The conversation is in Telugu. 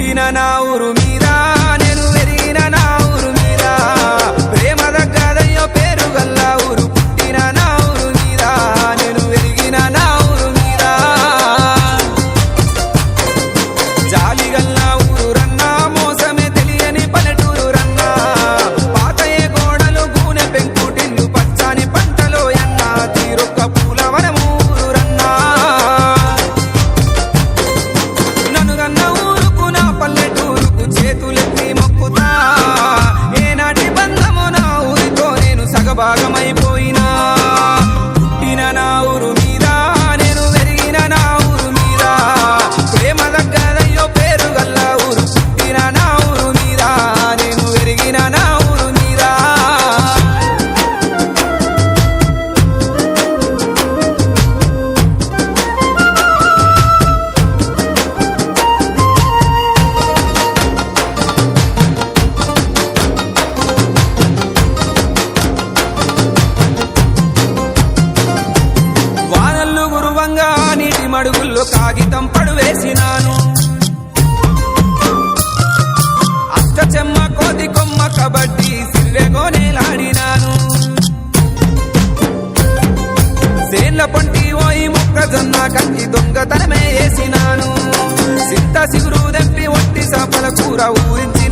పుట్టిన నా ఊరు మీద నేను పెరిగిన నా ఊరు మీద ప్రేమ దగ్గరయ్యో పేరు గల్ల ఊరు పుట్టిన నా ఊరు మీద నేను పెరిగిన నా ఊరు మీద జాలి గల్ల ఊరు రన్నా మోసమే తెలియని పల్లెటూరు రన్నా పాతయే గోడలు గూనె పెంకుటిల్లు పచ్చని పంటలో ఎన్న తీరొక్క పూలవనం ఊరు రన్నా నన్ను గన్న ఊరుకు నా పల్లెటూరుకు చేతులెత్తి మొక్కుతా ఏనాటి బంధము నా ఊరితో నేను సగభాగమైపోయినా పుట్టిన నా ఊరు మీద నేను పెరిగిన నా ఊరు మీద ప్రేమ దగ్గరయ్యో పేరు గల్ల ఊరు పుట్టిన నా ఊరు మీద నేను పెరిగిన నా ఊరు మీద వానల్లు గురువంగా నీటి మడుగుల్లో కాగితం పడువేసినాను అష్ట చెమ్మ కోతి కొమ్మ కబడ్డీ సిల్లెగోనేలాడినాను సేన్ల పొంటి ఓయి మొక్కజొన్న కంటి దొంగతనమే వేసినాను సింత సిగురు దెప్పి ఒట్టి సాపల కూర ఊరించి